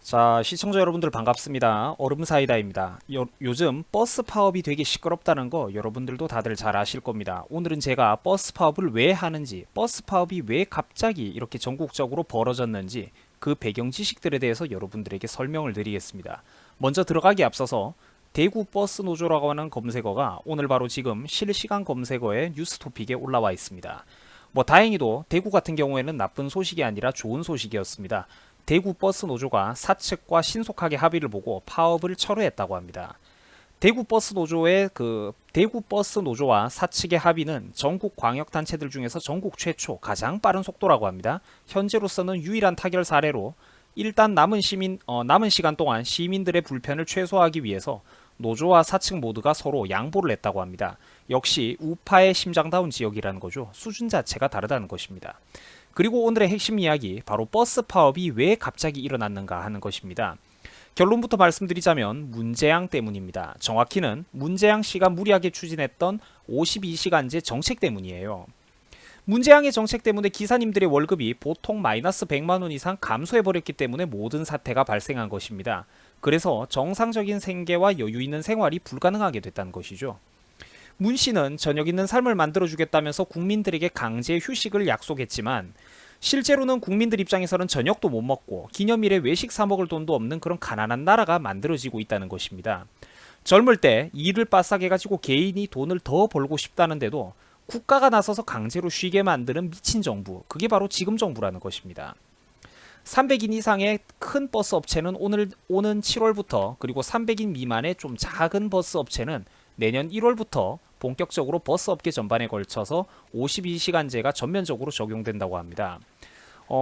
자, 시청자 여러분들 반갑습니다. 얼음사이다입니다. 요즘 버스 파업이 되게 시끄럽다는 거 여러분들도 다들 잘 아실 겁니다. 오늘은 제가 버스 파업을 왜 하는지, 버스 파업이 왜 갑자기 이렇게 전국적으로 벌어졌는지 그 배경 지식들에 대해서 여러분들에게 설명을 드리겠습니다. 먼저 들어가기 앞서서 대구 버스 노조라고 하는 검색어가 오늘 바로 지금 실시간 검색어에 뉴스 토픽에 올라와 있습니다. 다행히도 대구 같은 경우에는 나쁜 소식이 아니라 좋은 소식이었습니다. 대구 버스 노조가 사측과 신속하게 합의를 보고 파업을 철회했다고 합니다. 대구 버스 노조와 사측의 합의는 전국 광역 단체들 중에서 전국 최초 가장 빠른 속도라고 합니다. 현재로서는 유일한 타결 사례로 일단 남은 시간 동안 시민들의 불편을 최소화하기 위해서 노조와 사측 모두가 서로 양보를 했다고 합니다. 역시 우파의 심장다운 지역이라는 거죠. 수준 자체가 다르다는 것입니다. 그리고 오늘의 핵심 이야기, 바로 버스 파업이 왜 갑자기 일어났는가 하는 것입니다. 결론부터 말씀드리자면 문재양 때문입니다. 정확히는 문재양 씨가 무리하게 추진했던 52시간제 정책 때문이에요. 문재양의 정책 때문에 기사님들의 월급이 보통 마이너스 100만 원 이상 감소해버렸기 때문에 모든 사태가 발생한 것입니다. 그래서 정상적인 생계와 여유 있는 생활이 불가능하게 됐다는 것이죠. 문 씨는 저녁 있는 삶을 만들어주겠다면서 국민들에게 강제 휴식을 약속했지만 실제로는 국민들 입장에서는 저녁도 못 먹고 기념일에 외식 사 먹을 돈도 없는 그런 가난한 나라가 만들어지고 있다는 것입니다. 젊을 때 일을 빠싸게 가지고 개인이 돈을 더 벌고 싶다는데도 국가가 나서서 강제로 쉬게 만드는 미친 정부, 그게 바로 지금 정부라는 것입니다. 300인 이상의 큰 버스 업체는 오는 7월부터, 그리고 300인 미만의 좀 작은 버스 업체는 내년 1월부터 본격적으로 버스 업계 전반에 걸쳐서 52시간제가 전면적으로 적용된다고 합니다.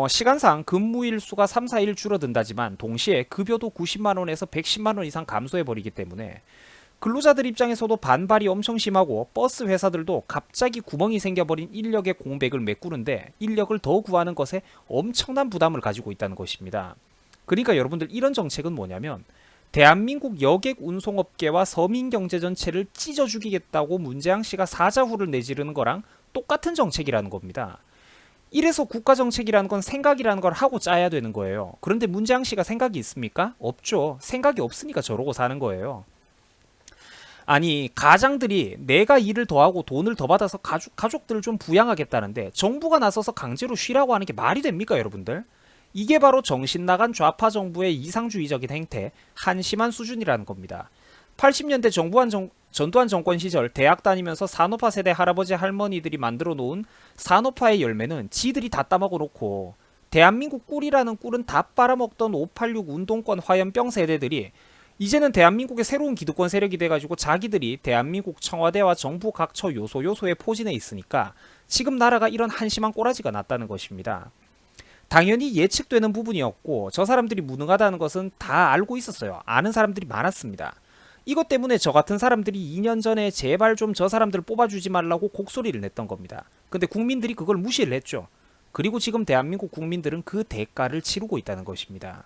시간상 근무일 수가 3, 4일 줄어든다지만 동시에 급여도 90만원에서 110만원 이상 감소해버리기 때문에 근로자들 입장에서도 반발이 엄청 심하고 버스 회사들도 갑자기 구멍이 생겨버린 인력의 공백을 메꾸는데 인력을 더 구하는 것에 엄청난 부담을 가지고 있다는 것입니다. 그러니까 여러분들, 이런 정책은 뭐냐면 대한민국 여객 운송업계와 서민 경제 전체를 찢어 죽이겠다고 문재양 씨가 사자후를 내지르는 거랑 똑같은 정책이라는 겁니다. 이래서 국가 정책이라는 건 생각이라는 걸 하고 짜야 되는 거예요. 그런데 문재양 씨가 생각이 있습니까? 없죠. 생각이 없으니까 저러고 사는 거예요. 아니, 가장들이 내가 일을 더 하고 돈을 더 받아서 가족들을 좀 부양하겠다는데 정부가 나서서 강제로 쉬라고 하는 게 말이 됩니까, 여러분들? 이게 바로 정신 나간 좌파 정부의 이상주의적인 행태, 한심한 수준이라는 겁니다. 80년대 전두환 정권 시절 대학 다니면서 산업화 세대 할아버지 할머니들이 만들어 놓은 산업화의 열매는 지들이 다 따먹어 놓고 대한민국 꿀이라는 꿀은 다 빨아먹던 586 운동권 화염병 세대들이 이제는 대한민국의 새로운 기득권 세력이 돼가지고 자기들이 대한민국 청와대와 정부 각처 요소에 포진해 있으니까 지금 나라가 이런 한심한 꼬라지가 났다는 것입니다. 당연히 예측되는 부분이었고 저 사람들이 무능하다는 것은 다 알고 있었어요. 아는 사람들이 많았습니다. 이것 때문에 저 같은 사람들이 2년 전에 제발 좀 저 사람들 뽑아주지 말라고 곡소리를 냈던 겁니다. 근데 국민들이 그걸 무시를 했죠. 그리고 지금 대한민국 국민들은 그 대가를 치르고 있다는 것입니다.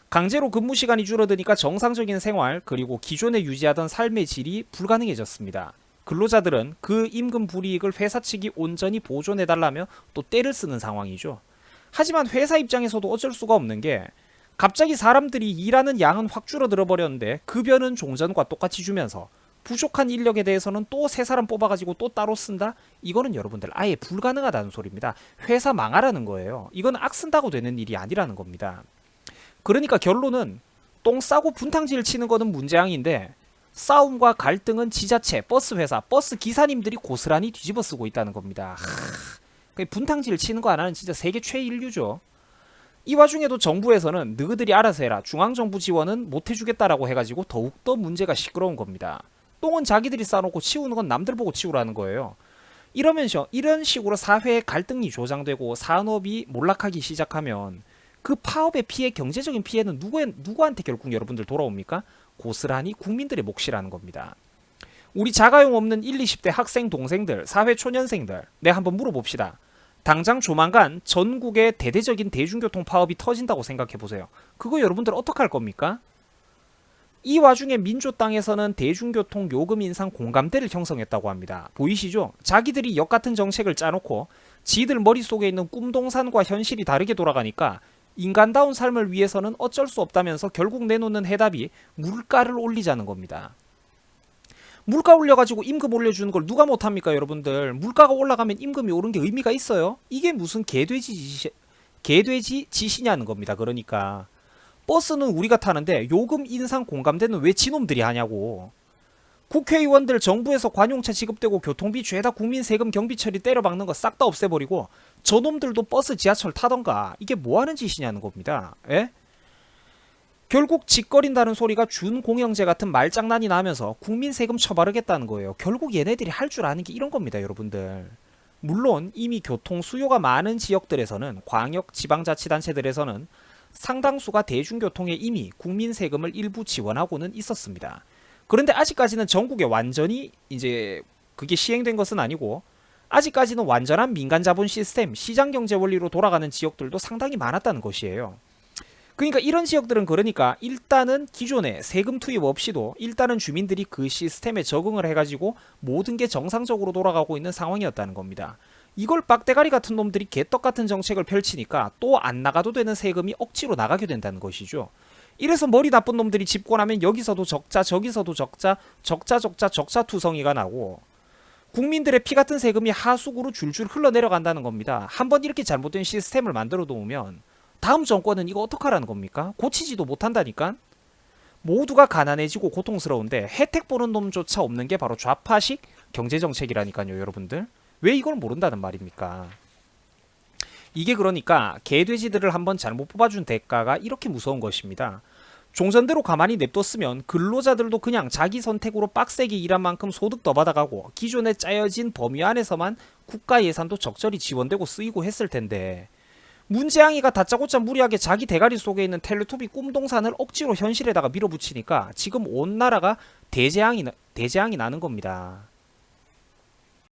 강제로 근무 시간이 줄어드니까 정상적인 생활, 그리고 기존에 유지하던 삶의 질이 불가능해졌습니다. 근로자들은 그 임금 불이익을 회사 측이 온전히 보존해달라며 또 떼를 쓰는 상황이죠. 하지만 회사 입장에서도 어쩔 수가 없는 게 갑자기 사람들이 일하는 양은 확 줄어들어 버렸는데 급여는 종전과 똑같이 주면서 부족한 인력에 대해서는 또 새 사람 뽑아가지고 또 따로 쓴다? 이거는 여러분들 아예 불가능하다는 소리입니다. 회사 망하라는 거예요. 이건 악 쓴다고 되는 일이 아니라는 겁니다. 그러니까 결론은 똥 싸고 분탕질 치는 거는 문재양인데 싸움과 갈등은 지자체, 버스 회사, 버스 기사님들이 고스란히 뒤집어 쓰고 있다는 겁니다. 분탕질 치는 거 하나는 진짜 세계 최인류죠. 이 와중에도 정부에서는 너희들이 알아서 해라, 중앙정부 지원은 못해주겠다라고 해가지고 더욱더 문제가 시끄러운 겁니다. 똥은 자기들이 싸놓고 치우는 건 남들 보고 치우라는 거예요. 이런 식으로 사회의 갈등이 조장되고 산업이 몰락하기 시작하면 그 파업의 피해, 경제적인 피해는 누구한테 결국 여러분들 돌아옵니까? 고스란히 국민들의 몫이라는 겁니다. 우리 자가용 없는 1, 20대 학생 동생들, 사회 초년생들, 내가 한번 물어봅시다. 당장 조만간 전국에 대대적인 대중교통 파업이 터진다고 생각해보세요. 그거 여러분들 어떡할 겁니까? 이 와중에 민주당에서는 대중교통 요금 인상 공감대를 형성했다고 합니다. 보이시죠? 자기들이 역같은 정책을 짜놓고 지들 머릿속에 있는 꿈동산과 현실이 다르게 돌아가니까 인간다운 삶을 위해서는 어쩔 수 없다면서 결국 내놓는 해답이 물가를 올리자는 겁니다. 물가 올려가지고 임금 올려주는 걸 누가 못합니까 여러분들. 물가가 올라가면 임금이 오른 게 의미가 있어요? 이게 무슨 개돼지 짓이냐는 겁니다. 그러니까 버스는 우리가 타는데 요금 인상 공감대는 왜 지놈들이 하냐고. 국회의원들 정부에서 관용차 지급되고 교통비 죄다 국민 세금 경비 처리 때려박는 거 싹 다 없애버리고 저놈들도 버스 지하철 타던가. 이게 뭐하는 짓이냐는 겁니다. 에? 결국 짓거린다는 소리가 준공영제 같은 말장난이 나면서 국민 세금 처바르겠다는 거예요. 결국 얘네들이 할 줄 아는 게 이런 겁니다 여러분들. 물론 이미 교통 수요가 많은 지역들에서는 광역 지방자치단체들에서는 상당수가 대중교통에 이미 국민 세금을 일부 지원하고는 있었습니다. 그런데 아직까지는 전국에 완전히 이제 그게 시행된 것은 아니고 아직까지는 완전한 민간 자본 시스템, 시장 경제 원리로 돌아가는 지역들도 상당히 많았다는 것이에요. 그러니까 이런 지역들은 그러니까 일단은 기존에 세금 투입 없이도 일단은 주민들이 그 시스템에 적응을 해가지고 모든 게 정상적으로 돌아가고 있는 상황이었다는 겁니다. 이걸 빡대가리 같은 놈들이 개떡 같은 정책을 펼치니까 또 안 나가도 되는 세금이 억지로 나가게 된다는 것이죠. 이래서 머리 나쁜 놈들이 집권하면 여기서도 적자 저기서도 적자 투성이가 나고 국민들의 피 같은 세금이 하수구로 줄줄 흘러내려간다는 겁니다. 한번 이렇게 잘못된 시스템을 만들어 놓으면 다음 정권은 이거 어떡하라는 겁니까? 고치지도 못한다니까? 모두가 가난해지고 고통스러운데 혜택 보는 놈조차 없는 게 바로 좌파식 경제정책이라니까요 여러분들. 왜 이걸 모른다는 말입니까? 이게 그러니까 개돼지들을 한번 잘못 뽑아준 대가가 이렇게 무서운 것입니다. 종전대로 가만히 냅뒀으면 근로자들도 그냥 자기 선택으로 빡세게 일한 만큼 소득 더 받아가고 기존에 짜여진 범위 안에서만 국가 예산도 적절히 지원되고 쓰이고 했을 텐데 문재앙이가 다짜고짜 무리하게 자기 대가리 속에 있는 텔레토비 꿈동산을 억지로 현실에다가 밀어붙이니까 지금 온 나라가 대재앙이 나는 겁니다.